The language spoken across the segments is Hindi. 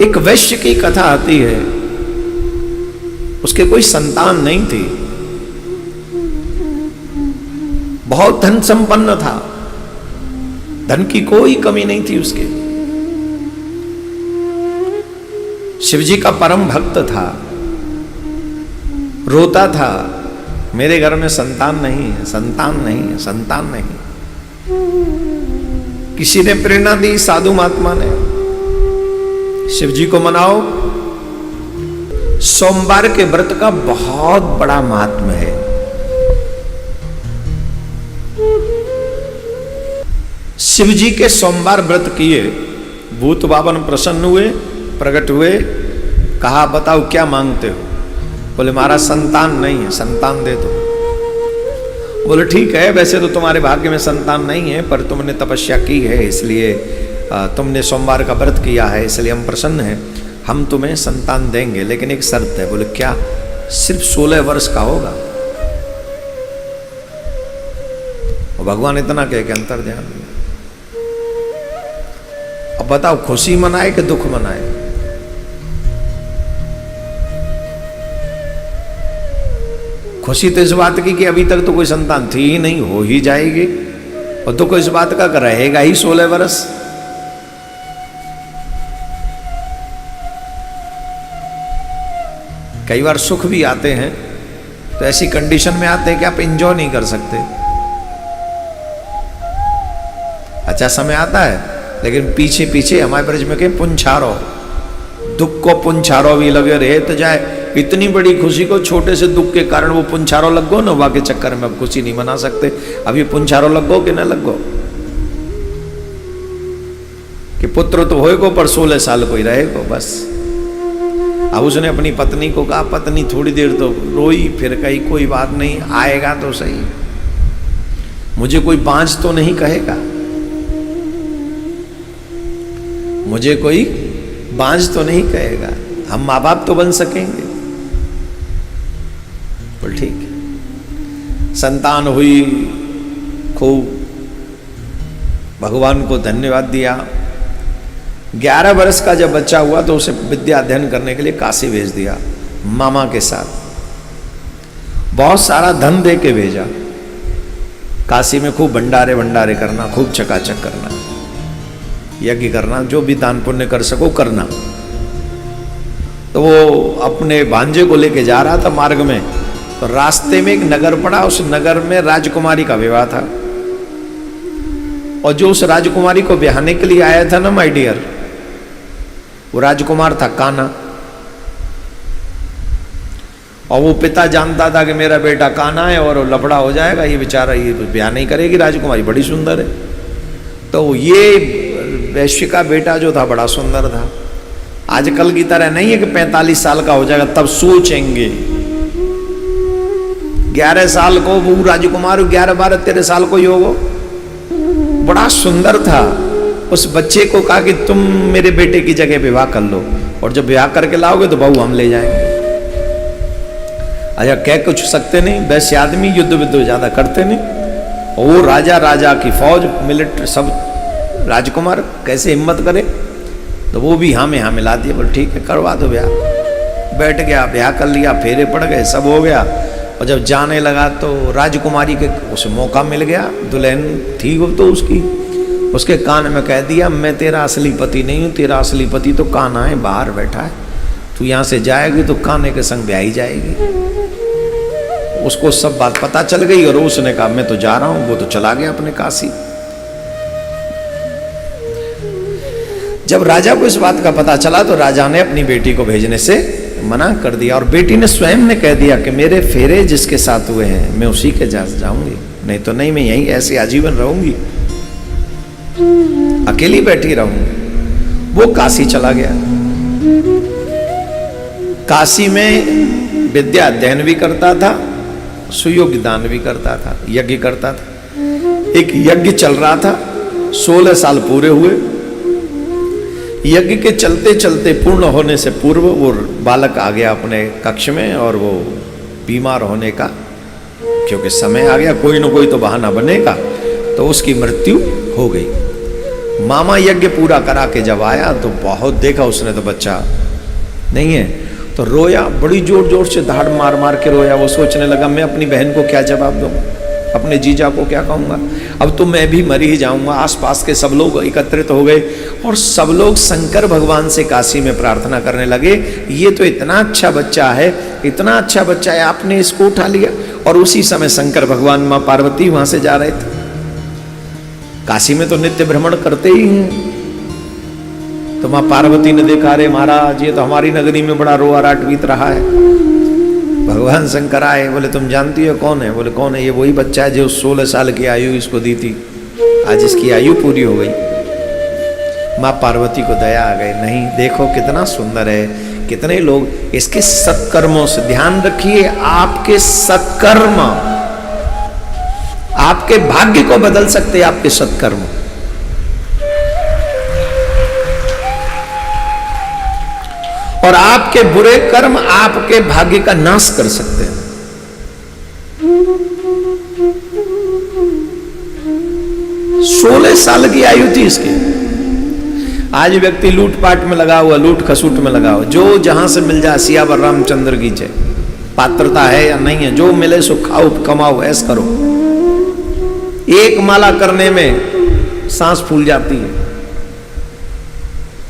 एक वैश्य की कथा आती है, उसके कोई संतान नहीं थी, बहुत धन संपन्न था, धन की कोई कमी नहीं थी उसके। शिवजी का परम भक्त था, रोता था, मेरे घर में संतान नहीं है, संतान नहीं है, संतान नहीं। किसी ने प्रेरणा दी, साधु महात्मा ने, शिवजी को मनाओ। सोमवार के व्रत का बहुत बड़ा महात्म्य है। शिवजी के सोमवार व्रत किए, भूत बाबन प्रसन्न हुए, प्रकट हुए, कहा बताओ क्या मांगते हो? बोले महाराज संतान नहीं है, संतान दे दो। बोले ठीक है, वैसे तो तुम्हारे भाग्य में संतान नहीं है, पर तुमने तपस्या की है, इसलिए तुमने सोमवार का व्रत किया है, इसलिए हम प्रसन्न हैं, हम तुम्हें संतान देंगे, लेकिन एक शर्त है। बोले क्या? सिर्फ 16 वर्ष का होगा। और भगवान इतना कह के अंतर ध्यान। अब बताओ खुशी मनाए कि दुख मनाए? खुशी तो इस बात की कि अभी तक तो कोई संतान थी ही नहीं, हो ही जाएगी, और दुख इस बात का रहेगा ही 16 वर्ष। कई बार सुख भी आते हैं तो ऐसी कंडीशन में आते हैं कि आप एंजॉय नहीं कर सकते। अच्छा समय आता है, लेकिन पीछे पीछे हमारे ब्रज में के पुंछारो, दुख को पुंछारो भी लगे रहे तो जाए। इतनी बड़ी खुशी को छोटे से दुख के कारण वो पुंछारो लग गो, नोवा के चक्कर में अब खुशी नहीं मना सकते। अब ये पुंछारो लग गो कि ना लग गो, कि पुत्र तो होएगो पर 16 साल को ही रहेगो बस। अब उसने अपनी पत्नी को कहा, पत्नी थोड़ी देर तो रोई, फिर कही कोई बात नहीं, आएगा तो सही, मुझे कोई बांझ तो नहीं कहेगा, मुझे कोई बांझ तो नहीं कहेगा, हम माँ बाप तो बन सकेंगे। बोल ठीक है। संतान हुई, खूब भगवान को धन्यवाद दिया। 11 वर्ष का जब बच्चा हुआ तो उसे विद्या अध्ययन करने के लिए काशी भेज दिया मामा के साथ। बहुत सारा धन दे के भेजा। काशी में खूब भंडारे भंडारे करना, खूब चकाचक करना, यज्ञ करना, जो भी दान पुण्य कर सको करना। तो वो अपने भांजे को लेके जा रहा था मार्ग में, तो रास्ते में एक नगर पड़ा, उस नगर में राजकुमारी का विवाह था। और जो उस राजकुमारी को ब्याहने के लिए आया था ना माय डियर, वो राजकुमार था कान्हा। और वो पिता जानता था कि मेरा बेटा कान्हा है और लफड़ा हो जाएगा, ये बेचारा ये ब्याह नहीं करेगी, राजकुमारी बड़ी सुंदर है। तो ये वैश्य का बेटा जो था बड़ा सुंदर था। आजकल की तरह नहीं है कि 45 साल का हो जाएगा तब सोचेंगे। 11 साल को वो राजकुमार, 11, 12, 13 साल को ही होगा, बड़ा सुंदर था। उस बच्चे को कहा कि तुम मेरे बेटे की जगह विवाह कर लो, और जब विवाह करके लाओगे तो बहू हम ले जाएंगे। अच्छा कह कुछ सकते नहीं, वैसे आदमी युद्ध विद्ध ज्यादा करते नहीं। और वो राजा की फौज, मिलिट्री, सब राजकुमार कैसे हिम्मत करे, तो वो भी हाँ में हाँ मिला दिया। बोल ठीक है करवा दो ब्याह। बैठ गया, ब्याह कर लिया, फेरे पड़ गए, सब हो गया। और जब जाने लगा तो राजकुमारी के उसे मौका मिल गया, दुल्हन थी वो तो उसके कान में कह दिया, मैं तेरा असली पति नहीं हूँ, तेरा असली पति तो कान्हा है, बाहर बैठा है, तू यहाँ से जाएगी तो कान्हे के संग ब्याही जाएगी। उसको सब बात पता चल गई और उसने कहा मैं तो जा रहा हूँ। वो तो चला गया अपने काशी। जब राजा को इस बात का पता चला तो राजा ने अपनी बेटी को भेजने से मना कर दिया, और बेटी ने स्वयं ने कह दिया कि मेरे फेरे जिसके साथ हुए हैं मैं उसी के जाऊंगी, नहीं तो नहीं, मैं यहीं ऐसे आजीवन रहूंगी, अकेली बैठी रहूंगी। वो काशी चला गया। काशी में विद्या अध्ययन भी करता था, सुयोग्य दान भी करता था, यज्ञ करता था। एक यज्ञ चल रहा था, 16 साल पूरे हुए। यज्ञ के चलते चलते पूर्ण होने से पूर्व वो बालक आ गया अपने कक्ष में, और वो बीमार होने का, क्योंकि समय आ गया, कोई ना कोई तो बहाना बनेगा, तो उसकी मृत्यु हो गई। मामा यज्ञ पूरा करा के जब आया तो बहुत देखा उसने, तो बच्चा नहीं है, तो रोया, बड़ी जोर जोर से धाड़ मार मार के रोया। वो सोचने लगा मैं अपनी बहन को क्या जवाब दूँ, अपने जीजा को क्या कहूँगा, अब तो मैं भी मर ही जाऊँगा। आसपास के सब लोग एकत्रित हो गए और सब लोग शंकर भगवान से काशी में प्रार्थना करने लगे, ये तो इतना अच्छा बच्चा है, इतना अच्छा बच्चा है, आपने इसको उठा लिया। और उसी समय शंकर भगवान माँ पार्वती वहाँ से जा रहे थे। काशी में तो नित्य भ्रमण करते ही हैं। तो माँ पार्वती ने देखा, अरे महाराज ये तो हमारी नगरी में बड़ा रोआ राटवीत रहा है। भगवान शंकर आए, बोले तुम जानती हो कौन है? बोले कौन है? ये वही बच्चा है जो 16 साल की आयु इसको दी थी, आज इसकी आयु पूरी हो गई। माँ पार्वती को दया आ गई, नहीं देखो कितना सुंदर है, कितने लोग इसके सत्कर्मों से, ध्यान रखिए आपके सत्कर्म आपके भाग्य को बदल सकते हैं, आपके सत्कर्म। और आपके बुरे कर्म आपके भाग्य का नाश कर सकते हैं। 16 साल की आयु थी इसकी। आज व्यक्ति लूटपाट में लगा हुआ, लूट खसूट में लगा हुआ, जो जहां से मिल जाए, सियावर रामचंद्र की जय, पात्रता है या नहीं है, जो मिले सो खाओ कमाओ ऐस करो। एक माला करने में सांस फूल जाती है,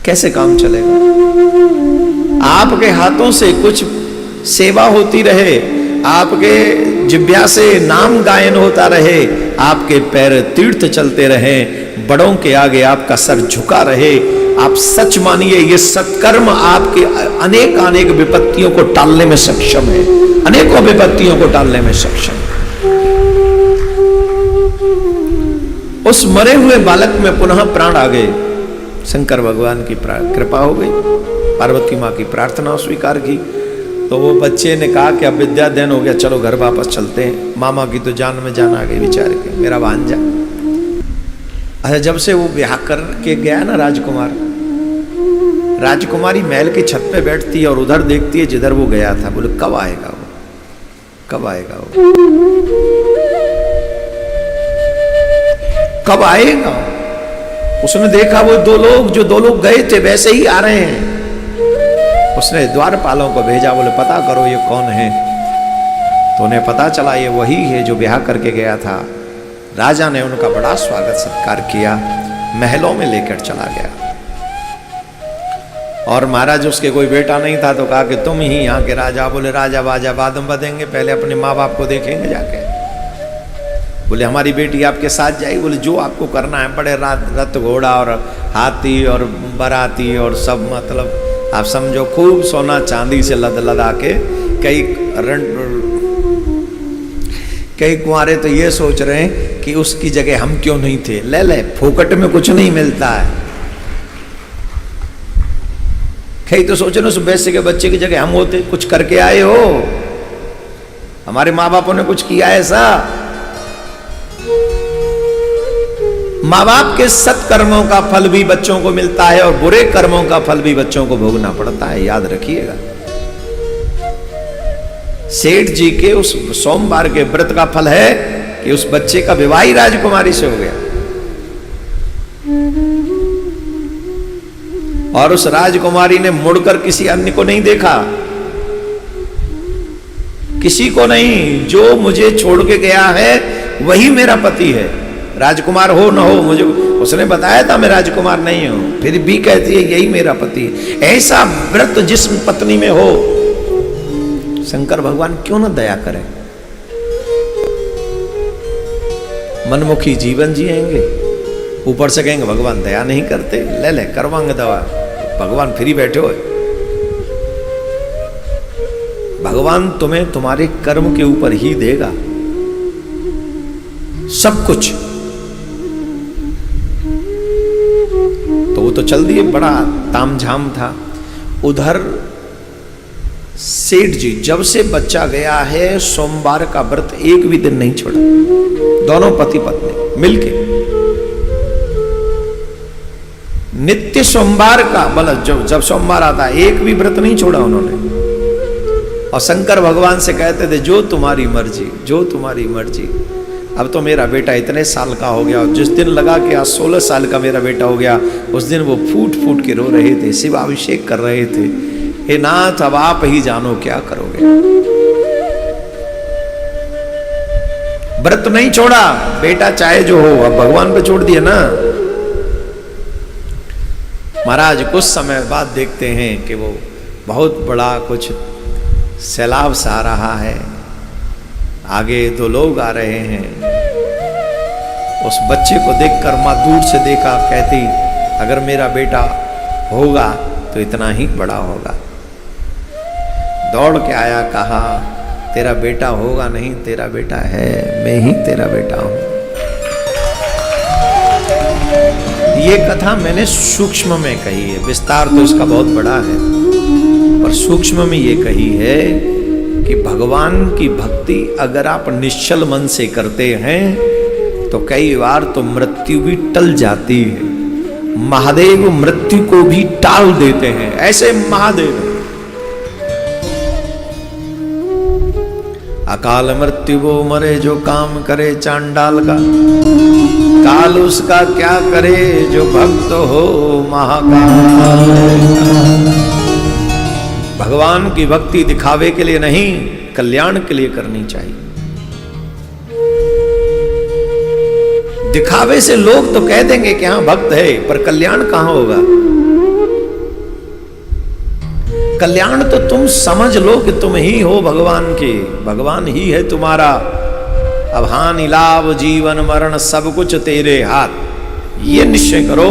कैसे काम चलेगा? आपके हाथों से कुछ सेवा होती रहे, आपके जिह्वा से नाम गायन होता रहे, आपके पैर तीर्थ चलते रहे, बड़ों के आगे आपका सर झुका रहे। आप सच मानिए, ये सत्कर्म आपके अनेक अनेक विपत्तियों को टालने में सक्षम है, अनेकों विपत्तियों को टालने में सक्षम है। उस मरे हुए बालक में पुनः प्राण आ गए। शंकर भगवान की कृपा हो गई, पार्वती माँ की प्रार्थना स्वीकार की। तो वो बच्चे ने कहा कि अब विद्याध्ययन हो गया, चलो घर वापस चलते हैं। मामा की तो जान में जान आ गई बेचारे के, मेरा भांजा। अच्छा, जब से वो ब्याह करके गया ना राजकुमार, राजकुमारी महल की छत पे बैठती है और उधर देखती है जिधर वो गया था। बोले कब आएगा वो, कब आएगा वो, कब आएगा? उसने देखा वो दो लोग गए थे वैसे ही आ रहे हैं। उसने द्वारपालों को भेजा, बोले पता करो ये कौन है। तो उन्हें पता चला ये वही है जो ब्याह करके गया था। राजा ने उनका बड़ा स्वागत सत्कार किया, महलों में लेकर चला गया। और महाराज उसके कोई बेटा नहीं था, तो कहा कि तुम ही यहाँ के राजा। बोले राजा बाजा बाद में बदेंगे, पहले अपने माँ बाप को देखेंगे जाके। बोले हमारी बेटी आपके साथ जाएगी। बोले जो आपको करना है, बड़े रथ घोड़ा और हाथी और बाराती और सब, मतलब आप समझो खूब सोना चांदी से लद लदा के। कई कुंवारे तो ये सोच रहे हैं कि उसकी जगह हम क्यों नहीं थे। ले फोकट में कुछ नहीं मिलता है। कई तो सोच रहे वैसे के बच्चे की जगह हम होते, कुछ करके आए हो, हमारे माँ बापों ने कुछ किया ऐसा। माँ बाप के सत्कर्मों का फल भी बच्चों को मिलता है और बुरे कर्मों का फल भी बच्चों को भोगना पड़ता है, याद रखिएगा। सेठ जी के उस सोमवार के व्रत का फल है कि उस बच्चे का विवाह ही राजकुमारी से हो गया। और उस राजकुमारी ने मुड़कर किसी अन्य को नहीं देखा, किसी को नहीं। जो मुझे छोड़ के गया है वही मेरा पति है, राजकुमार हो ना हो। मुझे उसने बताया था मैं राजकुमार नहीं हूं, फिर भी कहती है यही मेरा पति है। ऐसा व्रत जिस पत्नी में हो, शंकर भगवान क्यों ना दया करें। मनमुखी जीवन जिएंगे, ऊपर से कहेंगे भगवान दया नहीं करते, ले करवाएंगे दवा। भगवान फ्री बैठे हो। भगवान तुम्हें तुम्हारे कर्म के ऊपर ही देगा सब कुछ। तो वो तो चल दिए, बड़ा तामझाम था। उधर सेठ जी जब से बच्चा गया है, सोमवार का व्रत एक भी दिन नहीं छोड़ा। दोनों पति पत्नी मिलके नित्य सोमवार का, मतलब जब सोमवार आता है एक भी व्रत नहीं छोड़ा उन्होंने। और शंकर भगवान से कहते थे जो तुम्हारी मर्जी, जो तुम्हारी मर्जी। अब तो मेरा बेटा इतने साल का हो गया, और जिस दिन लगा कि आज 16 साल का मेरा बेटा हो गया, उस दिन वो फूट फूट के रो रहे थे, शिवाभिषेक कर रहे थे। हे नाथ, अब आप ही जानो क्या करोगे। व्रत नहीं छोड़ा, बेटा चाहे जो हो, अब भगवान पे छोड़ दिया ना। महाराज कुछ समय बाद देखते हैं कि वो बहुत बड़ा कुछ सैलाब सा आ रहा है, आगे 2 लोग आ रहे हैं। उस बच्चे को देखकर माँ दूर से देखा, कहती अगर मेरा बेटा होगा तो इतना ही बड़ा होगा। दौड़ के आया, कहा तेरा बेटा होगा नहीं, तेरा बेटा है, मैं ही तेरा बेटा हूं। ये कथा मैंने सूक्ष्म में कही है, विस्तार तो इसका बहुत बड़ा है, पर सूक्ष्म में ये कही है कि भगवान की भक्ति अगर आप निश्चल मन से करते हैं तो कई बार तो मृत्यु भी टल जाती है। महादेव मृत्यु को भी टाल देते हैं, ऐसे महादेव। अकाल मृत्यु वो मरे जो काम करे चांडाल का, काल उसका क्या करे जो भक्त हो महाकाल। भगवान की भक्ति दिखावे के लिए नहीं, कल्याण के लिए करनी चाहिए। दिखावे से लोग तो कह देंगे कि हाँ भक्त है, पर कल्याण कहां होगा। कल्याण तो तुम समझ लो कि तुम ही हो भगवान के, भगवान ही है तुम्हारा। अब हानि लाभ जीवन मरण सब कुछ तेरे हाथ, ये निश्चय करो।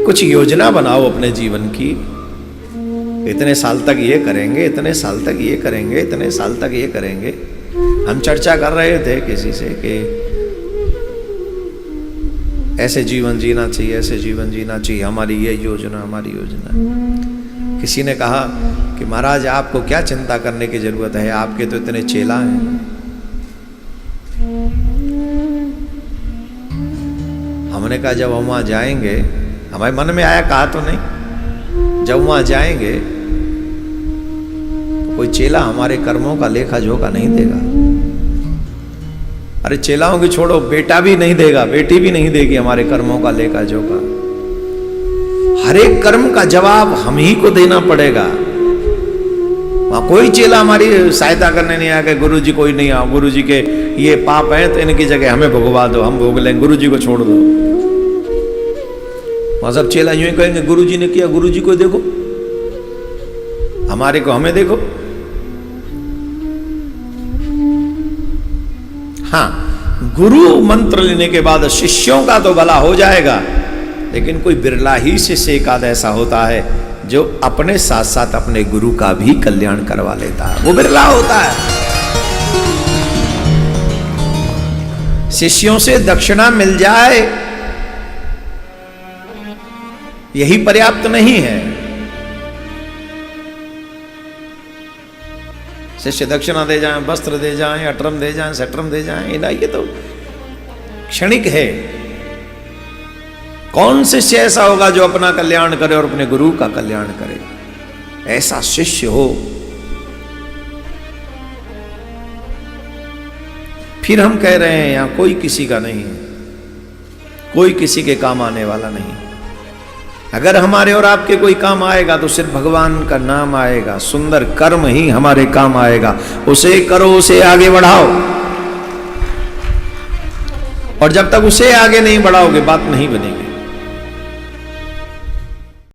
कुछ योजना बनाओ अपने जीवन की, इतने साल तक ये करेंगे, इतने साल तक ये करेंगे, इतने साल तक ये करेंगे। हम चर्चा कर रहे थे किसी से कि ऐसे जीवन जीना चाहिए, ऐसे जीवन जीना चाहिए, हमारी ये योजना, हमारी योजना। किसी ने कहा कि महाराज आपको क्या चिंता करने की जरूरत है, आपके तो इतने चेला हैं। हमने कहा जब हम वहां जाएंगे, हमारे मन में आया, कहा तो नहीं, जब वहां जाएंगे तो कोई चेला हमारे कर्मों का लेखा जोखा नहीं देगा। अरे चेलाओं की छोड़ो, बेटा भी नहीं देगा, बेटी भी नहीं देगी हमारे कर्मों का लेखा जोखा। हर एक कर्म का जवाब हम ही को देना पड़ेगा। वहां कोई चेला हमारी सहायता करने नहीं आएगा, गुरु जी कोई नहीं आओ, गुरु जी के ये पाप हैं तो इनकी जगह हमें भुगवा दो, हम भोग लेंगे, गुरु जी को छोड़ दो। वहां सब चेला यूं ही कहेंगे गुरु जी ने किया, गुरु जी को देखो, हमारे को हमें देखो। हाँ, गुरु मंत्र लेने के बाद शिष्यों का तो भला हो जाएगा, लेकिन कोई बिरला ही शिष्य एक आध ऐसा होता है जो अपने साथ साथ अपने गुरु का भी कल्याण करवा लेता है, वो बिरला होता है। शिष्यों से दक्षिणा मिल जाए यही पर्याप्त नहीं है। शिष्य दक्षिणा दे जाएं, वस्त्र दे जाएं, अटरम दे जाएं, सटरम दे जाएं, ये तो क्षणिक है। कौन शिष्य ऐसा होगा जो अपना कल्याण करे और अपने गुरु का कल्याण करे? ऐसा शिष्य हो। फिर हम कह रहे हैं यहां कोई किसी का नहीं है, कोई किसी के काम आने वाला नहीं। अगर हमारे और आपके कोई काम आएगा तो सिर्फ भगवान का नाम आएगा, सुंदर कर्म ही हमारे काम आएगा। उसे करो, उसे आगे बढ़ाओ, और जब तक उसे आगे नहीं बढ़ाओगे बात नहीं बनेगी।